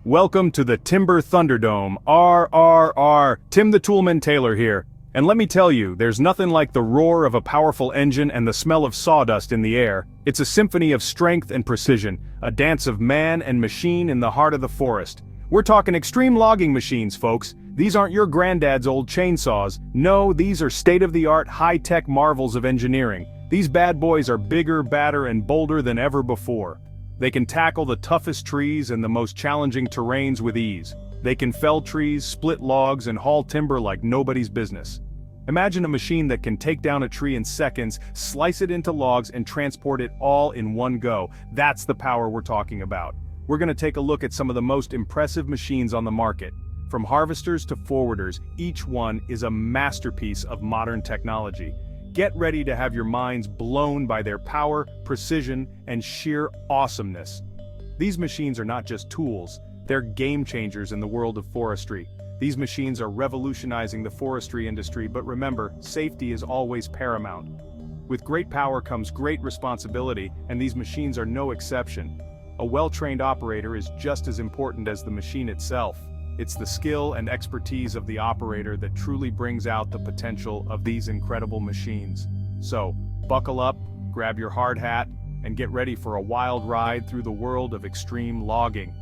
Welcome to the Timber Thunderdome, RRR, Tim the Toolman Taylor here. And let me tell you, there's nothing like the roar of a powerful engine and the smell of sawdust in the air. It's a symphony of strength and precision, a dance of man and machine in the heart of the forest. We're talking extreme logging machines, folks. These aren't your granddad's old chainsaws. No, these are state-of-the-art, high-tech marvels of engineering. These bad boys are bigger, badder, and bolder than ever before. They can tackle the toughest trees and the most challenging terrains with ease. They can fell trees, split logs, and haul timber like nobody's business. Imagine a machine that can take down a tree in seconds, slice it into logs, and transport it all in one go. That's the power we're talking about. We're going to take a look at some of the most impressive machines on the market. From harvesters to forwarders, each one is a masterpiece of modern technology. Get ready to have your minds blown by their power, precision, and sheer awesomeness. These machines are not just tools, they're game changers in the world of forestry. These machines are revolutionizing the forestry industry, but remember, safety is always paramount. With great power comes great responsibility, and these machines are no exception. A well-trained operator is just as important as the machine itself. It's the skill and expertise of the operator that truly brings out the potential of these incredible machines. So, buckle up, grab your hard hat, and get ready for a wild ride through the world of extreme logging.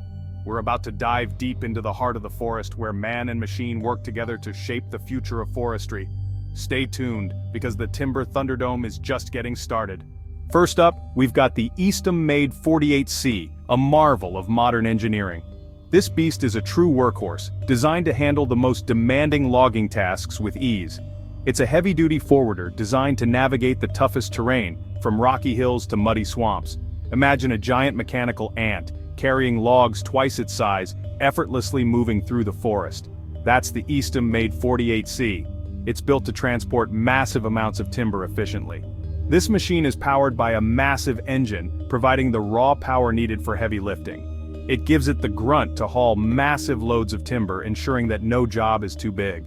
We're about to dive deep into the heart of the forest where man and machine work together to shape the future of forestry. Stay tuned, because the Timber Thunderdome is just getting started. First up, we've got the Eastn Made 48C, a marvel of modern engineering. This beast is a true workhorse, designed to handle the most demanding logging tasks with ease. It's a heavy-duty forwarder designed to navigate the toughest terrain, from rocky hills to muddy swamps. Imagine a giant mechanical ant, carrying logs twice its size, effortlessly moving through the forest. That's the Eastn Made 48C. It's built to transport massive amounts of timber efficiently. This machine is powered by a massive engine, providing the raw power needed for heavy lifting. It gives it the grunt to haul massive loads of timber, ensuring that no job is too big.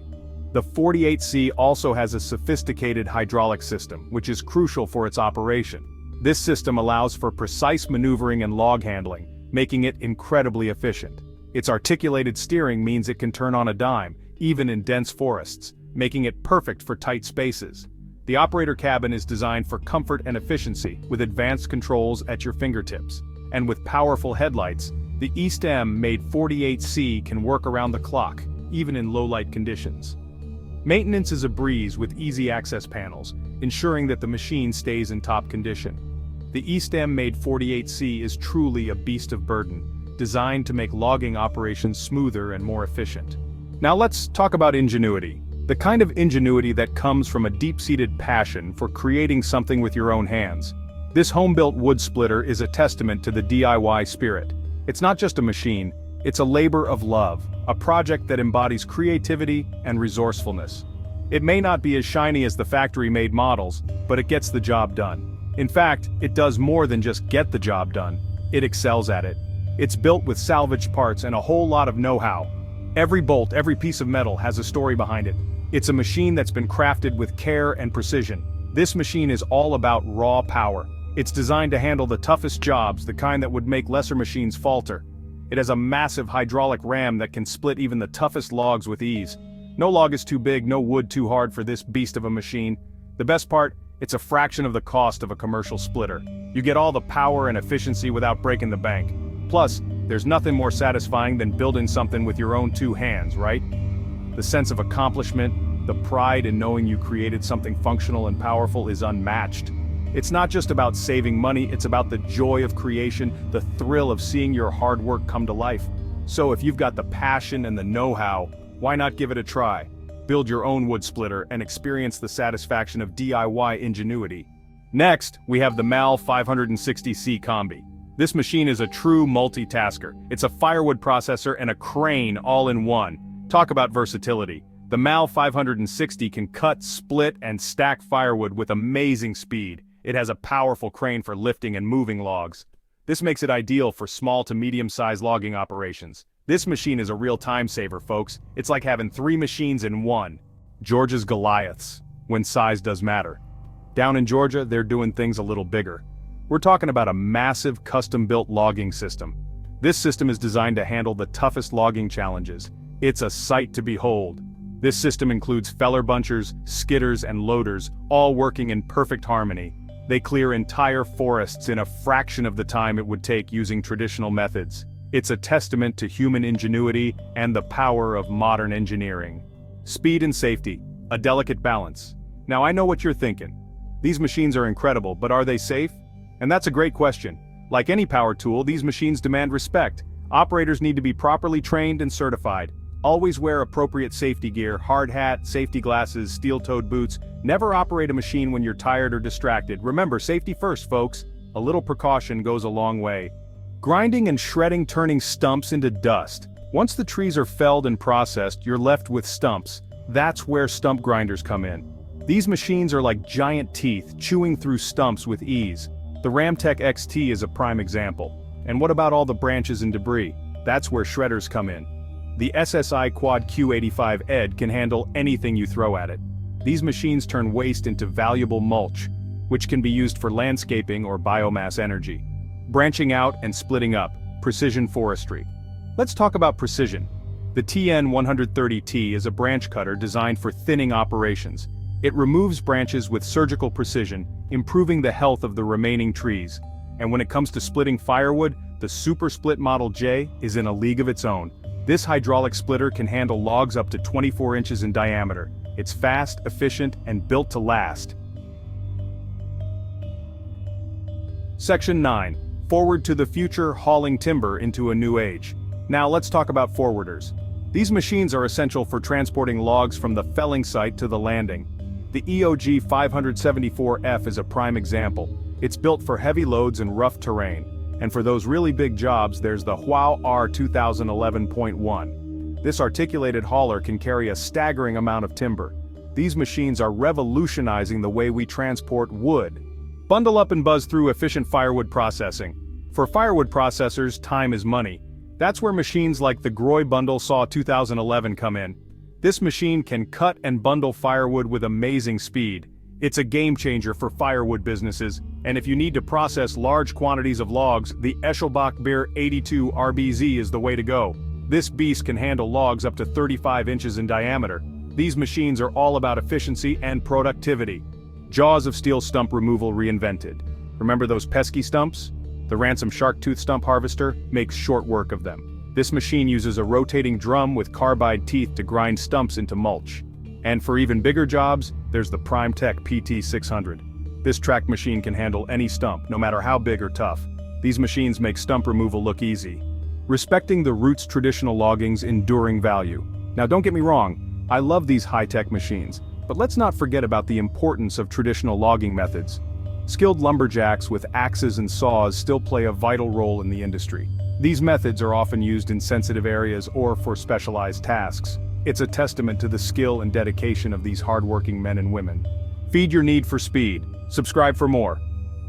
The 48C also has a sophisticated hydraulic system, which is crucial for its operation. This system allows for precise maneuvering and log handling, making it incredibly efficient. Its articulated steering means it can turn on a dime, even in dense forests, making it perfect for tight spaces. The operator cabin is designed for comfort and efficiency, with advanced controls at your fingertips. And with powerful headlights, the Eastn Made 48C can work around the clock, even in low-light conditions. Maintenance is a breeze with easy access panels, ensuring that the machine stays in top condition. The Eastn Made 48C is truly a beast of burden, designed to make logging operations smoother and more efficient. Now let's talk about ingenuity. The kind of ingenuity that comes from a deep-seated passion for creating something with your own hands. This home-built wood splitter is a testament to the DIY spirit. It's not just a machine, it's a labor of love, a project that embodies creativity and resourcefulness. It may not be as shiny as the factory-made models, but it gets the job done. In fact, it does more than just get the job done, it excels at it. It's built with salvaged parts and a whole lot of know-how. Every bolt, every piece of metal has a story behind it. It's a machine that's been crafted with care and precision. This machine is all about raw power. It's designed to handle the toughest jobs, the kind that would make lesser machines falter. It has a massive hydraulic ram that can split even the toughest logs with ease. No log is too big, no wood too hard for this beast of a machine. The best part, it's a fraction of the cost of a commercial splitter. You get all the power and efficiency without breaking the bank. Plus, there's nothing more satisfying than building something with your own two hands, right? The sense of accomplishment, the pride in knowing you created something functional and powerful is unmatched. It's not just about saving money, it's about the joy of creation, the thrill of seeing your hard work come to life. So if you've got the passion and the know-how, why not give it a try? Build your own wood splitter and experience the satisfaction of DIY ingenuity. Next, we have the MAL 560 C Combi. This machine is a true multitasker. It's a firewood processor and a crane all in one. Talk about versatility. The MAL 560 can cut, split, and stack firewood with amazing speed. It has a powerful crane for lifting and moving logs. This makes it ideal for small to medium-sized logging operations. This machine is a real time saver, folks. It's like having 3 machines in one. Georgia's Goliaths, when size does matter. Down in Georgia, they're doing things a little bigger. We're talking about a massive custom-built logging system. This system is designed to handle the toughest logging challenges. It's a sight to behold. This system includes feller bunchers, skidders, and loaders, all working in perfect harmony. They clear entire forests in a fraction of the time it would take using traditional methods. It's a testament to human ingenuity and the power of modern engineering. Speed and safety, a delicate balance. Now I know what you're thinking. These machines are incredible, but are they safe? And that's a great question. Like any power tool, these machines demand respect. Operators need to be properly trained and certified. Always wear appropriate safety gear, hard hat, safety glasses, steel-toed boots. Never operate a machine when you're tired or distracted. Remember, safety first, folks. A little precaution goes a long way. Grinding and shredding, turning stumps into dust. Once the trees are felled and processed, you're left with stumps. That's where stump grinders come in. These machines are like giant teeth, chewing through stumps with ease. The Ramtech XT is a prime example. And what about all the branches and debris? That's where shredders come in. The SSI Quad Q85 Ed can handle anything you throw at it. These machines turn waste into valuable mulch, which can be used for landscaping or biomass energy. Branching out and splitting up, precision forestry. Let's talk about precision. The TN130T is a branch cutter designed for thinning operations. It removes branches with surgical precision, improving the health of the remaining trees. And when it comes to splitting firewood, the Super Split Model J is in a league of its own. This hydraulic splitter can handle logs up to 24 inches in diameter. It's fast, efficient, and built to last. Section 9. Forward to the future, hauling timber into a new age. Now let's talk about forwarders. These machines are essential for transporting logs from the felling site to the landing. The EOG 574F is a prime example. It's built for heavy loads and rough terrain. And for those really big jobs, there's the Huao R 2011.1. This articulated hauler can carry a staggering amount of timber. These machines are revolutionizing the way we transport wood. Bundle up and buzz through efficient firewood processing. For firewood processors, time is money. That's where machines like the Groy Bundle Saw 2011 come in. This machine can cut and bundle firewood with amazing speed. It's a game changer for firewood businesses, and if you need to process large quantities of logs, the Eschelbach Beer 82 RBZ is the way to go. This beast can handle logs up to 35 inches in diameter. These machines are all about efficiency and productivity. Jaws of steel stump removal reinvented. Remember those pesky stumps? The Ransom Shark Tooth Stump Harvester makes short work of them. This machine uses a rotating drum with carbide teeth to grind stumps into mulch. And for even bigger jobs, there's the PrimeTech PT600. This track machine can handle any stump, no matter how big or tough. These machines make stump removal look easy. Respecting the roots traditional logging's enduring value. Now don't get me wrong, I love these high-tech machines, but let's not forget about the importance of traditional logging methods. Skilled lumberjacks with axes and saws still play a vital role in the industry. These methods are often used in sensitive areas or for specialized tasks. It's a testament to the skill and dedication of these hardworking men and women. Feed your need for speed. Subscribe for more.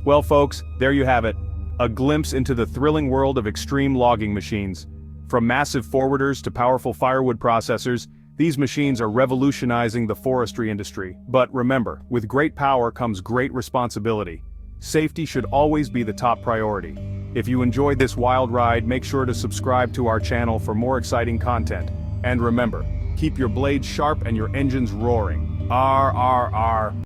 Well folks, there you have it. A glimpse into the thrilling world of extreme logging machines. From massive forwarders to powerful firewood processors, these machines are revolutionizing the forestry industry. But remember, with great power comes great responsibility. Safety should always be the top priority. If you enjoyed this wild ride, make sure to subscribe to our channel for more exciting content. And remember, keep your blades sharp and your engines roaring. RRR.